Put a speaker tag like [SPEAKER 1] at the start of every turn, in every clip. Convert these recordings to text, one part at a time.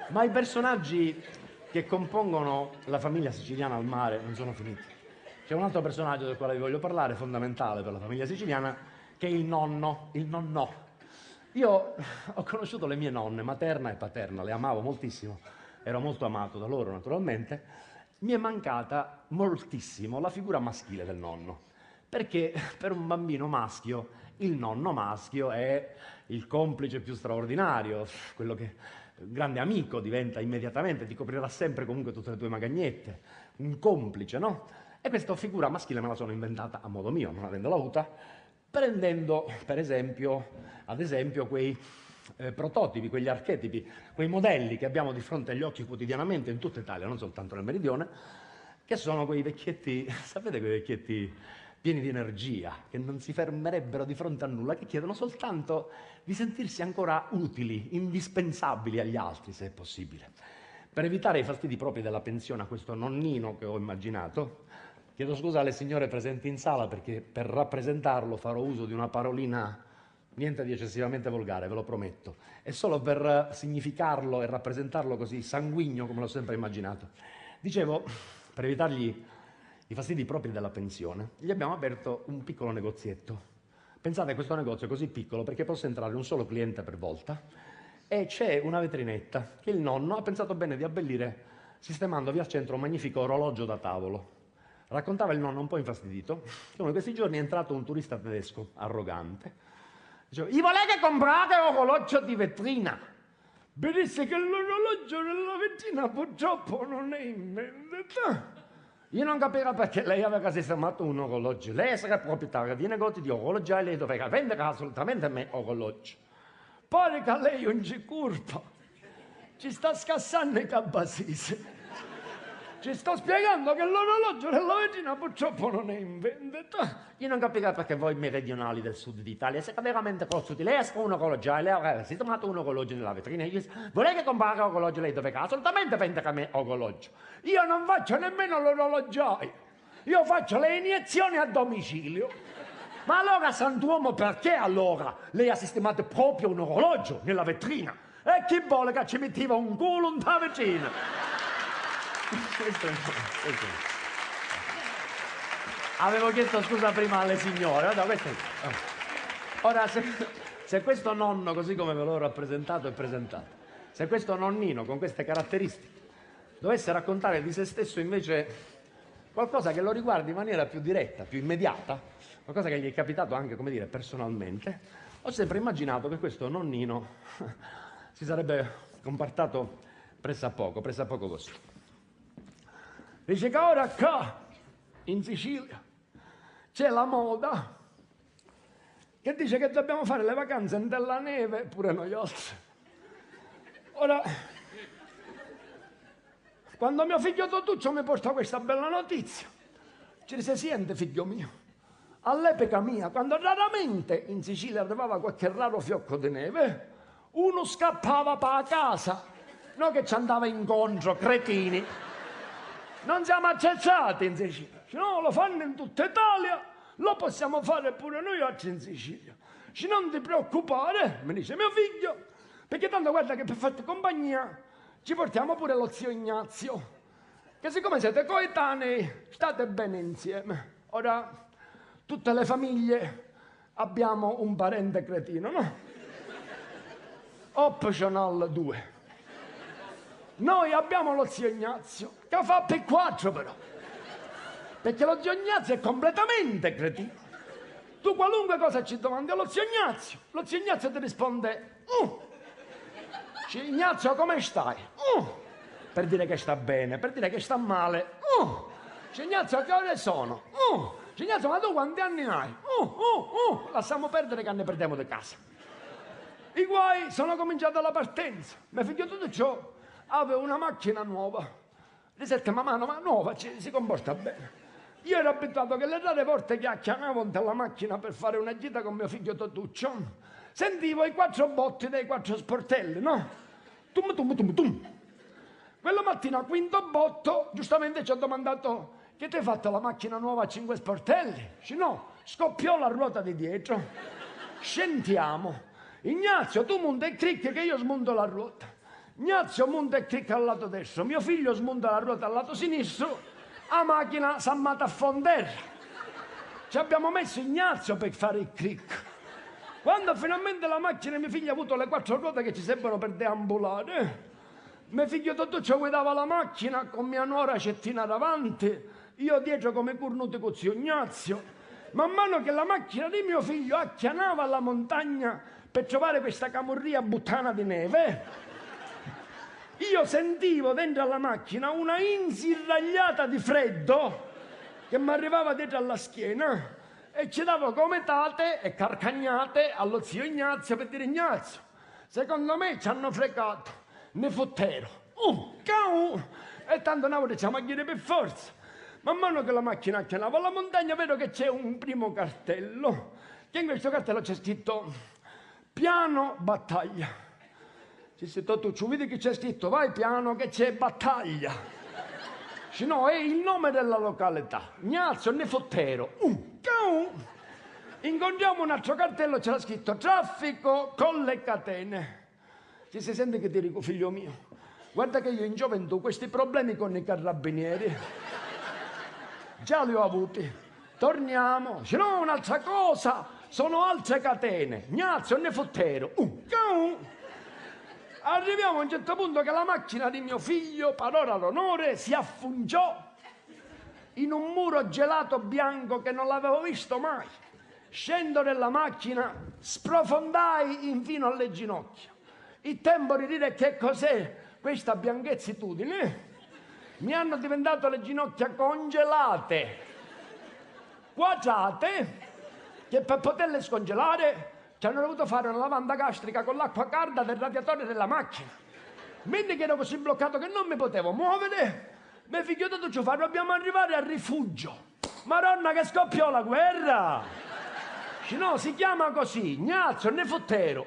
[SPEAKER 1] Ma i personaggi che compongono la famiglia siciliana al mare non sono finiti. C'è un altro personaggio del quale vi voglio parlare, fondamentale per la famiglia siciliana, che è il nonno, il nonnò. Io ho conosciuto le mie nonne, materna e paterna, le amavo moltissimo, ero molto amato da loro naturalmente. Mi è mancata moltissimo la figura maschile del nonno, perché per un bambino maschio il nonno maschio è il complice più straordinario, quello che un grande amico diventa immediatamente, ti coprirà sempre comunque tutte le tue magagnette, un complice, no? E questa figura maschile me la sono inventata a modo mio, non avendola avuta, prendendo per esempio, ad esempio, quei prototipi, quegli archetipi, quei modelli che abbiamo di fronte agli occhi quotidianamente in tutta Italia, non soltanto nel meridione, che sono quei vecchietti, sapete quei vecchietti pieni di energia, che non si fermerebbero di fronte a nulla, che chiedono soltanto di sentirsi ancora utili, indispensabili agli altri, se è possibile. Per evitare i fastidi propri della pensione a questo nonnino che ho immaginato, chiedo scusa alle signore presenti in sala perché per rappresentarlo farò uso di una parolina niente di eccessivamente volgare, ve lo prometto. È solo per significarlo e rappresentarlo così sanguigno come l'ho sempre immaginato. Dicevo, per evitargli i fastidi propri della pensione, gli abbiamo aperto un piccolo negozietto. Pensate, questo negozio è così piccolo perché possa entrare un solo cliente per volta e c'è una vetrinetta che il nonno ha pensato bene di abbellire sistemandovi al centro un magnifico orologio da tavolo. Raccontava il nonno un po' infastidito che uno di questi giorni è entrato un turista tedesco arrogante. Diceva: "I volete comprare orologio di vetrina?" Benisse che l'orologio nella vetrina purtroppo non è in vendita. Io non capivo perché lei aveva sistemato un orologio. Lei è proprietaria di negozi di orologi e lei doveva vendere assolutamente a me orologi. Pare che lei è un cicurpa. Ci sta scassando i cabasisi. Ci sto spiegando che l'orologio della vetrina purtroppo non è in vendita. Io non capivo perché voi meridionali del sud d'Italia siete veramente cozzuti. Lei esca un orologio e lei aveva sistemato un orologio nella vetrina. Io volete comprare orologio, lei doveva assolutamente vendere a me orologio. Io non faccio nemmeno l'orologiaio. Io faccio le iniezioni a domicilio. Ma allora, santuomo, perché allora lei ha sistemato proprio un orologio nella vetrina? E chi vuole che ci metteva un culo in ta vetrina? Questo. Avevo chiesto scusa prima alle signore. Ora, se questo nonno, così come ve l'ho rappresentato e presentato, se questo nonnino con queste caratteristiche dovesse raccontare di se stesso invece qualcosa che lo riguardi in maniera più diretta, più immediata, qualcosa che gli è capitato anche, come dire, personalmente, ho sempre immaginato che questo nonnino si sarebbe comportato pressappoco così. Dice che ora qua, in Sicilia, c'è la moda che dice che dobbiamo fare le vacanze nella neve, pure noi altri. Ora, quando mio figlio Totuccio mi porta questa bella notizia, ci dice: "Sente, figlio mio, all'epoca mia, quando raramente in Sicilia arrivava qualche raro fiocco di neve, uno scappava per casa, non che ci andava incontro, cretini. Non siamo accettati in Sicilia, no, lo fanno in tutta Italia, lo possiamo fare pure noi oggi in Sicilia. Non ti preoccupare", mi dice mio figlio, "perché tanto guarda che per farti compagnia ci portiamo pure lo zio Ignazio, che siccome siete coetanei state bene insieme. Ora, tutte le famiglie abbiamo un parente cretino, no? Optional 2. Noi abbiamo lo zio Ignazio, che fa per 4 però, perché lo zio Ignazio è completamente cretino. Tu qualunque cosa ci domandi allo zio Ignazio, lo zio Ignazio ti risponde "Ignazio, come stai?" Per dire che sta bene, per dire che sta male. "Ignazio, che ore sono?" "Ignazio, ma tu quanti anni hai?" Lasciamo perdere che ne perdiamo di casa. I guai sono cominciati alla partenza. Mio figlio tutto ciò aveva una macchina nuova. Dice: "Ma nuova, si comporta bene." Io ero abituato che le rare volte che chiamavo dalla macchina per fare una gita con mio figlio Totuccio, sentivo i 4 botti dei 4 sportelli, no? Tum tum tum tum. Quella mattina, al quinto botto, giustamente ci ho domandato: "Che ti hai fatto la macchina nuova a 5 sportelli?" Dice: "No, scoppiò la ruota di dietro." "Scendiamo. Ignazio, tu monta il crick che io smonto la ruota." Ignazio monta e clicca al lato destro, mio figlio smonta la ruota al lato sinistro, la macchina si ammata a fonderra. Ci abbiamo messo Ignazio per fare il click. Quando finalmente la macchina mio figlio ha avuto le 4 ruote che ci servono per deambulare, mio figlio Tottuccio guidava la macchina con mia nuora Cettina davanti, io dietro come cornuto con zio Ignazio. Man mano che la macchina di mio figlio acchianava alla montagna per trovare questa camurria buttana di neve, io sentivo dentro alla macchina una insirragliata di freddo che mi arrivava dietro alla schiena e ci davo gomitate e carcagnate allo zio Ignazio per dire: Ignazio, secondo me ci hanno fregato, ne fottero. E tanto noi diciamo a dire per forza. Man mano che la macchina acchianava alla montagna vedo che c'è un primo cartello, che in questo cartello c'è scritto piano battaglia. Ci sei tu vedi che c'è scritto vai piano che c'è battaglia. No, è il nome della località, Ignazio ne fottero. Incontriamo un altro cartello, c'era scritto traffico con le catene. Ci si sente che ti dico, figlio mio, guarda che io in gioventù questi problemi con i carabinieri già li ho avuti. Torniamo, no, un'altra cosa, sono altre catene, Ignazio ne fottero. Arriviamo a un certo punto che la macchina di mio figlio, parola d'onore, si affunciò in un muro gelato bianco che non l'avevo visto mai. Scendo nella macchina, sprofondai infino alle ginocchia. Il tempo di dire che cos'è questa bianchezzitudine. Mi hanno diventato le ginocchia congelate, quadrate, che per poterle scongelare ci hanno dovuto fare una lavanda gastrica con l'acqua calda del radiatore della macchina. Mentre che ero così bloccato che non mi potevo muovere, mio figlio Tottuccio fa: dobbiamo arrivare al rifugio. Madonna che scoppiò la guerra! No, si chiama così, Ignazio ne fottero.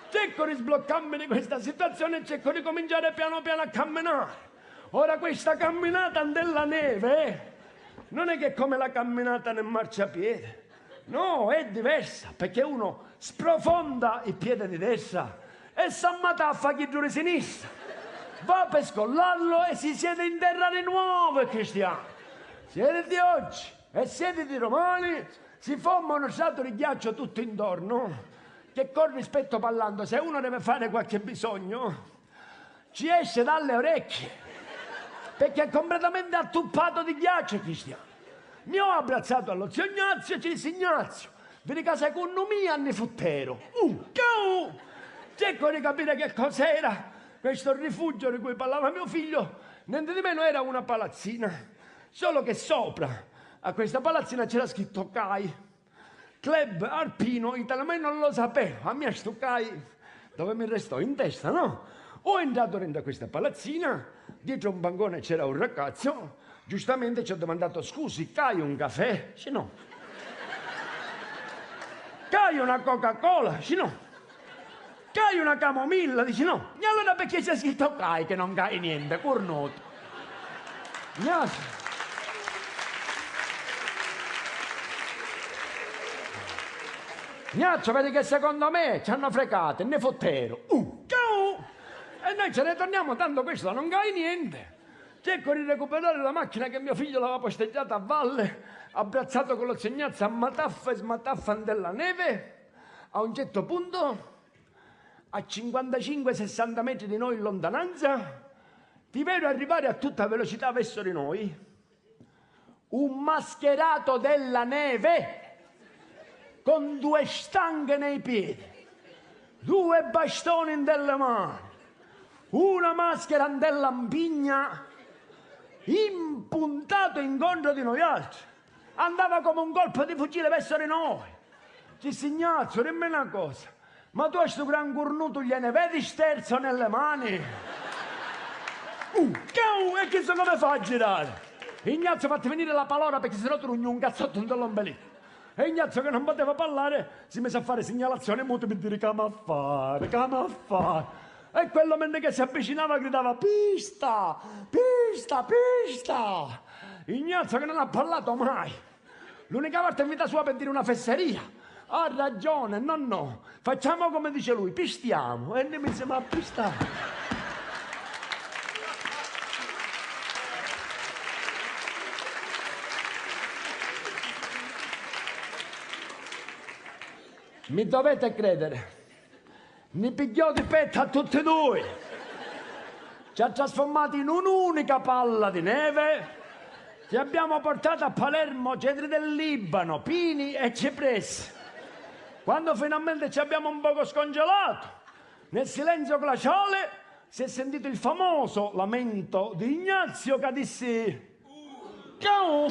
[SPEAKER 1] Cerco di sbloccarmi di questa situazione e cerco di cominciare piano piano a camminare. Ora questa camminata nella neve non è che come la camminata nel marciapiede. No, è diversa, perché uno sprofonda il piede di destra e s'ammata a fare il di sinistra. Va per scollarlo e si siede in terra di nuovo, cristiano. Siete di oggi e siete di domani, si forma uno strato di ghiaccio tutto intorno, che col rispetto parlando, se uno deve fare qualche bisogno, ci esce dalle orecchie, perché è completamente attuppato di ghiaccio, cristiano. Mi ho abbracciato allo zio Ignazio e ci disse: Ignazio, vedi che secondo me anni fottero. Cerco di capire che cos'era questo rifugio di cui parlava mio figlio. Niente di meno era una palazzina, solo che sopra a questa palazzina c'era scritto CAI, Club Alpino Italia, ma io non lo sapevo. A me sto CAI dove mi restò in testa, no? Ho entrato dentro questa palazzina, dietro un bancone c'era un ragazzo. Giustamente ci ho domandato: scusi, CAI un caffè? Sì, no. CAI una Coca-Cola? Sì, no. CAI una camomilla? Dici no. E allora perché c'è scritto CAI che non CAI niente, cornuto? Ignazio, vedi che secondo me ci hanno fregato, ne fottero. E noi ce ne torniamo, tanto questo non CAI niente. Cerco di recuperare la macchina che mio figlio l'aveva posteggiata a valle, abbracciato con lo zio Ignazio a mataffa e smataffa della neve. A un certo punto, a 55-60 metri di noi in lontananza, ti vedo arrivare a tutta velocità verso di noi un mascherato della neve con 2 stanghe nei piedi, 2 bastoni nelle mani, una maschera della lampigna, impuntato incontro di noi altri. Andava come un colpo di fucile verso di noi. Disse: Ignazio, dimmi una cosa, ma tu a sto gran cornuto gliene vedi sterzo nelle mani? E che so come fa a girare? Ignazio, fatti venire la palora perché sennò tu rugni un cazzotto dell'ombelico. E Ignazio, che non poteva parlare, si mise a fare segnalazione muto per dire come a fare, come a fare. E quello mentre che si avvicinava gridava: pista, pista, pista. Ignazio, che non ha parlato mai, l'unica volta in vita sua per dire una fesseria. Ha ragione, no. Facciamo come dice lui, pistiamo. E noi mi siamo a pistare. Mi dovete credere, mi pigliò di petto a tutti e due. Ci ha trasformati in un'unica palla di neve. Ci abbiamo portato a Palermo cedri del Libano, pini e cipressi. Quando finalmente ci abbiamo un poco scongelato, nel silenzio glaciale si è sentito il famoso lamento di Ignazio che disse: ciao!